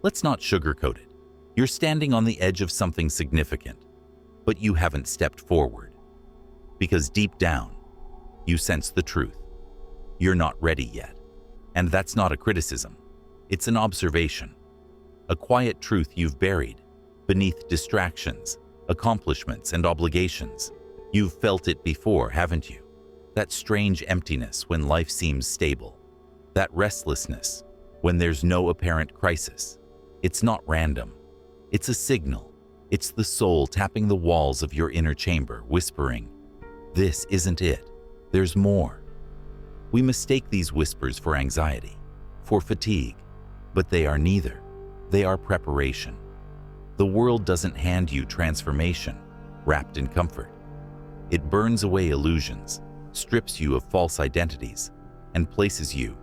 Let's not sugarcoat it. You're standing on the edge of something significant, but you haven't stepped forward. Because deep down, you sense the truth. You're not ready yet. And that's not a criticism. It's an observation. A quiet truth you've buried beneath distractions, accomplishments, and obligations. You've felt it before, haven't you? That strange emptiness when life seems stable. That restlessness when there's no apparent crisis. It's not random. It's a signal. It's the soul tapping the walls of your inner chamber, whispering, "This isn't it. There's more." We mistake these whispers for anxiety, for fatigue, but they are neither. They are preparation. The world doesn't hand you transformation wrapped in comfort. It burns away illusions, strips you of false identities, and places you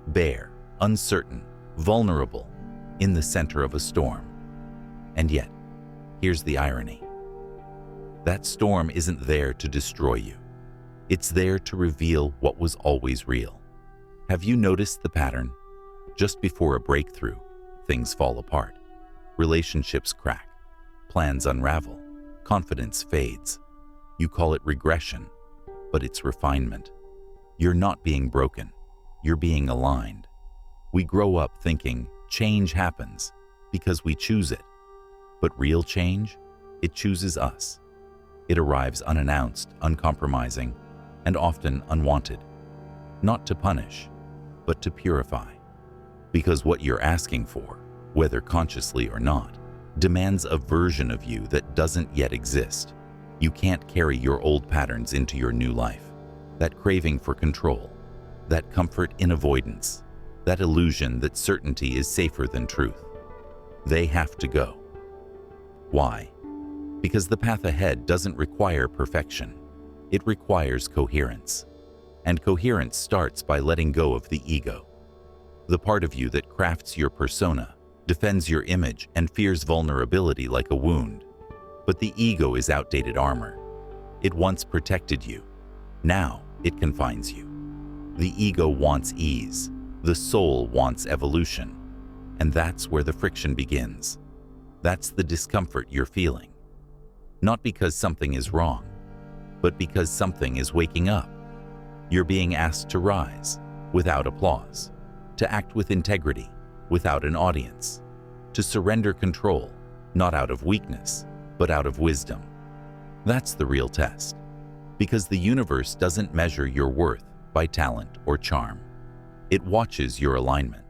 bare, uncertain, vulnerable, in the center of a storm. And yet, here's the irony. That storm isn't there to destroy you. It's there to reveal what was always real. Have you noticed the pattern? Just before a breakthrough, things fall apart. Relationships crack, plans unravel, confidence fades. You call it regression, but it's refinement. You're not being broken, you're being aligned. We grow up thinking change happens because we choose it. But real change, it chooses us. It arrives unannounced, uncompromising, and often unwanted. Not to punish, but to purify. Because what you're asking for, whether consciously or not, demands a version of you that doesn't yet exist. You can't carry your old patterns into your new life. That craving for control, that comfort in avoidance, that illusion that certainty is safer than truth. They have to go. Why? Because the path ahead doesn't require perfection. It requires coherence. And coherence starts by letting go of the ego. The part of you that crafts your persona, defends your image, and fears vulnerability like a wound. But the ego is outdated armor. It once protected you. Now it confines you. The ego wants ease. The soul wants evolution. And that's where the friction begins. That's the discomfort you're feeling. Not because something is wrong, but because something is waking up. You're being asked to rise without applause, to act with integrity without an audience, to surrender control, not out of weakness, but out of wisdom. That's the real test, because the universe doesn't measure your worth by talent or charm. It watches your alignment.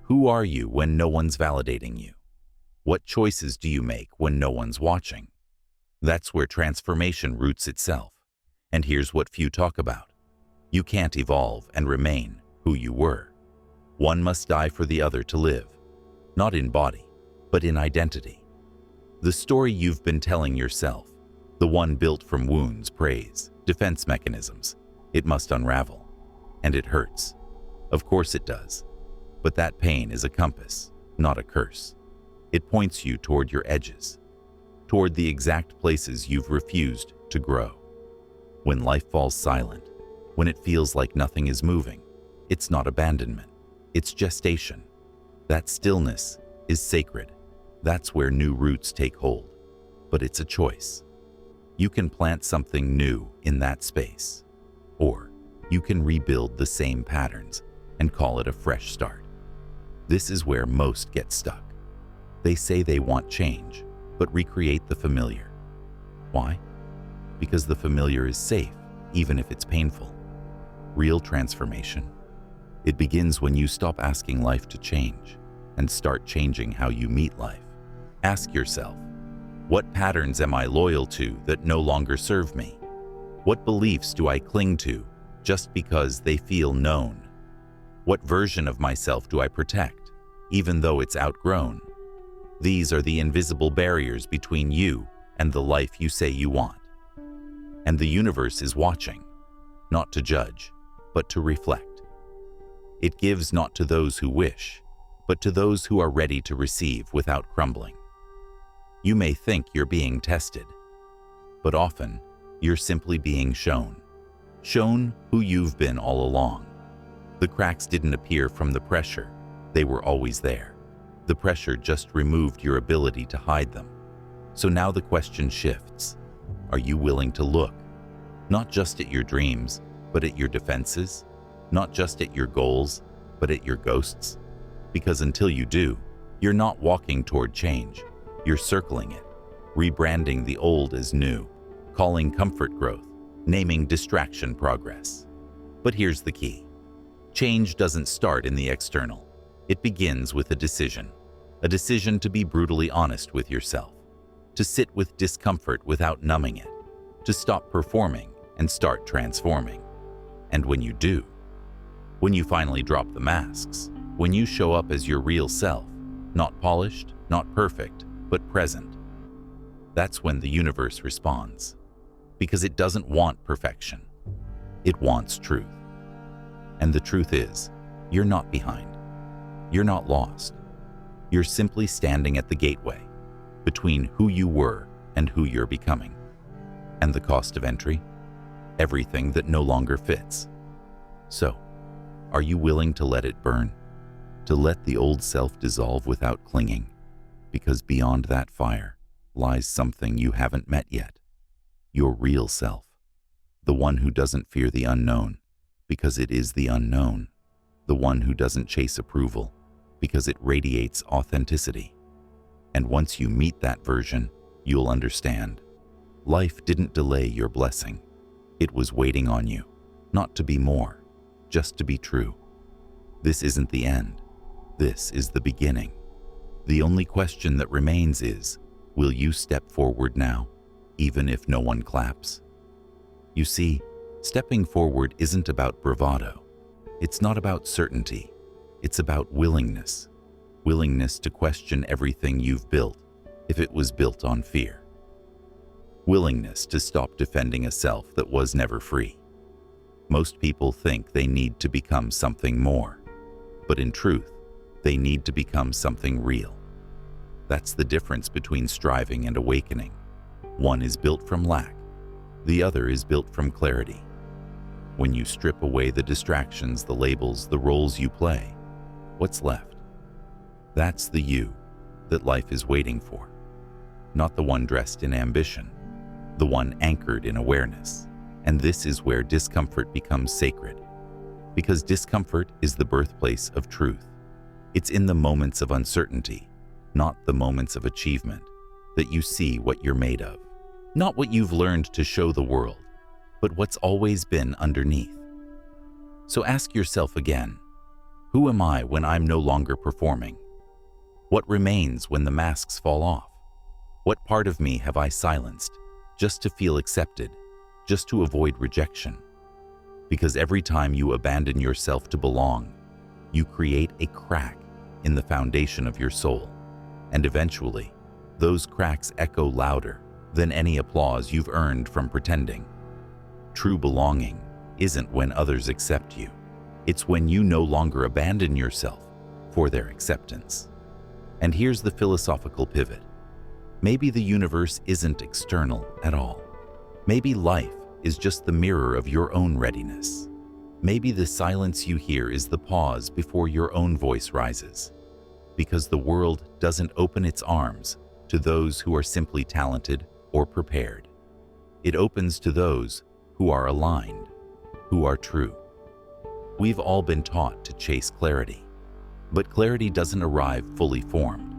Who are you when no one's validating you? What choices do you make when no one's watching? That's where transformation roots itself. And here's what few talk about. You can't evolve and remain who you were. One must die for the other to live, not in body, but in identity. The story you've been telling yourself, the one built from wounds, praise, defense mechanisms, it must unravel. And it hurts. Of course it does. But that pain is a compass, not a curse. It points you toward your edges, toward the exact places you've refused to grow. When life falls silent, when it feels like nothing is moving, it's not abandonment, it's gestation. That stillness is sacred. That's where new roots take hold. But it's a choice. You can plant something new in that space, or you can rebuild the same patterns and call it a fresh start. This is where most get stuck. They say they want change, but recreate the familiar. Why? Because the familiar is safe, even if it's painful. Real transformation, it begins when you stop asking life to change and start changing how you meet life. Ask yourself, what patterns am I loyal to that no longer serve me? What beliefs do I cling to just because they feel known? What version of myself do I protect, even though it's outgrown? These are the invisible barriers between you and the life you say you want. And the universe is watching, not to judge, but to reflect. It gives not to those who wish, but to those who are ready to receive without crumbling. You may think you're being tested, but often you're simply being shown who you've been all along. The cracks didn't appear from the pressure, they were always there. The pressure just removed your ability to hide them. So now the question shifts. Are you willing to look? Not just at your dreams, but at your defenses? Not just at your goals, but at your ghosts? Because until you do, you're not walking toward change. You're circling it, rebranding the old as new, calling comfort growth, naming distraction progress. But here's the key. Change doesn't start in the external. It begins with a decision to be brutally honest with yourself, to sit with discomfort without numbing it, to stop performing and start transforming. And when you do, when you finally drop the masks, when you show up as your real self, not polished, not perfect, but present, that's when the universe responds. Because it doesn't want perfection. It wants truth. And the truth is, you're not behind. You're not lost. You're simply standing at the gateway between who you were and who you're becoming. And the cost of entry? Everything that no longer fits. So, are you willing to let it burn? To let the old self dissolve without clinging? Because beyond that fire lies something you haven't met yet. Your real self. The one who doesn't fear the unknown, because it is the unknown. The one who doesn't chase approval, because it radiates authenticity. And once you meet that version, you'll understand. Life didn't delay your blessing. It was waiting on you, not to be more, just to be true. This isn't the end. This is the beginning. The only question that remains is, will you step forward now, even if no one claps? You see, stepping forward isn't about bravado. It's not about certainty. It's about willingness. Willingness to question everything you've built, if it was built on fear. Willingness to stop defending a self that was never free. Most people think they need to become something more, but in truth, they need to become something real. That's the difference between striving and awakening. One is built from lack. The other is built from clarity. When you strip away the distractions, the labels, the roles you play, what's left? That's the you that life is waiting for. Not the one dressed in ambition, the one anchored in awareness. And this is where discomfort becomes sacred. Because discomfort is the birthplace of truth. It's in the moments of uncertainty, not the moments of achievement, that you see what you're made of. Not what you've learned to show the world, but what's always been underneath. So ask yourself again, who am I when I'm no longer performing? What remains when the masks fall off? What part of me have I silenced just to feel accepted, just to avoid rejection? Because every time you abandon yourself to belong, you create a crack in the foundation of your soul. And eventually, those cracks echo louder than any applause you've earned from pretending. True belonging isn't when others accept you. It's when you no longer abandon yourself for their acceptance. And here's the philosophical pivot. Maybe the universe isn't external at all. Maybe life is just the mirror of your own readiness. Maybe the silence you hear is the pause before your own voice rises. Because the world doesn't open its arms to those who are simply talented or prepared. It opens to those who are aligned, who are true. We've all been taught to chase clarity, but clarity doesn't arrive fully formed.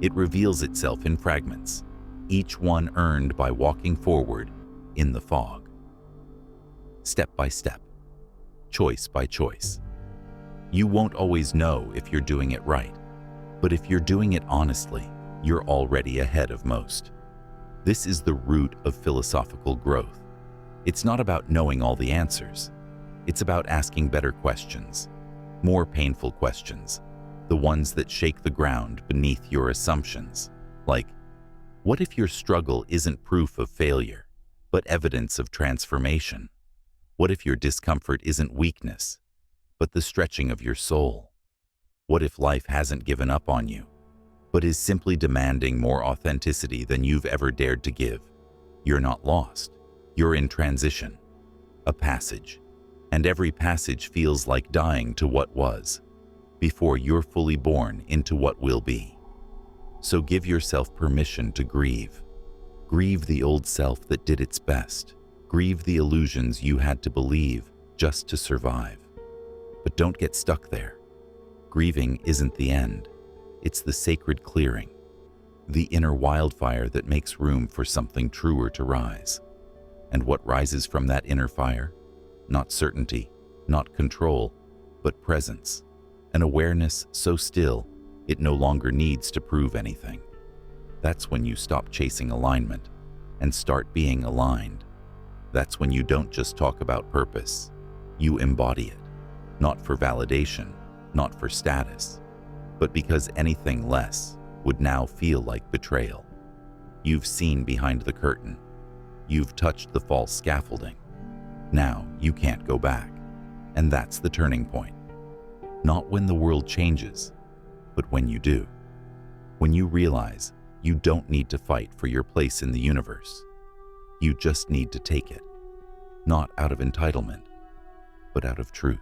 It reveals itself in fragments, each one earned by walking forward in the fog. Step by step, choice by choice. You won't always know if you're doing it right, but if you're doing it honestly, you're already ahead of most. This is the root of philosophical growth. It's not about knowing all the answers. It's about asking better questions, more painful questions, the ones that shake the ground beneath your assumptions. Like, what if your struggle isn't proof of failure, but evidence of transformation? What if your discomfort isn't weakness, but the stretching of your soul? What if life hasn't given up on you, but is simply demanding more authenticity than you've ever dared to give? You're not lost. You're in transition, a passage, and every passage feels like dying to what was. before you're fully born into what will be. So give yourself permission to grieve. Grieve the old self that did its best. Grieve the illusions you had to believe just to survive. But don't get stuck there. Grieving isn't the end. It's the sacred clearing, the inner wildfire that makes room for something truer to rise. And what rises from that inner fire? Not certainty, not control, but presence. An awareness so still, it no longer needs to prove anything. That's when you stop chasing alignment and start being aligned. That's when you don't just talk about purpose, you embody it. Not for validation, not for status, but because anything less would now feel like betrayal. You've seen behind the curtain. You've touched the false scaffolding. Now you can't go back. And that's the turning point. Not when the world changes, but when you do. When you realize you don't need to fight for your place in the universe. You just need to take it. Not out of entitlement, but out of truth.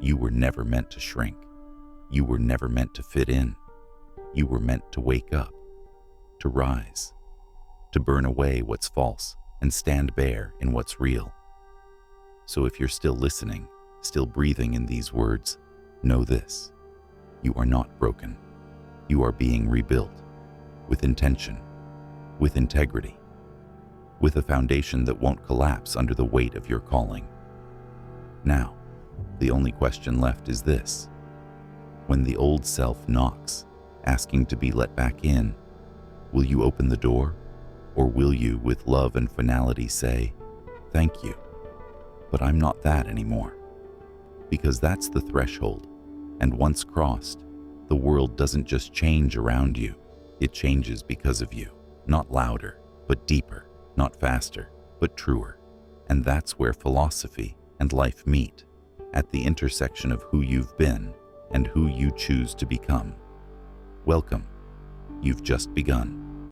You were never meant to shrink. You were never meant to fit in. You were meant to wake up, to rise, to burn away what's false and stand bare in what's real. So if you're still listening, still breathing in these words, know this: you are not broken. You are being rebuilt with intention, with integrity, with a foundation that won't collapse under the weight of your calling. Now, the only question left is this: when the old self knocks, asking to be let back in, will you open the door? Or will you, with love and finality, say, "Thank you, but I'm not that anymore"? Because that's the threshold, and once crossed, the world doesn't just change around you, it changes because of you. Not louder, but deeper, not faster, but truer. And that's where philosophy and life meet, at the intersection of who you've been and who you choose to become. Welcome. You've just begun.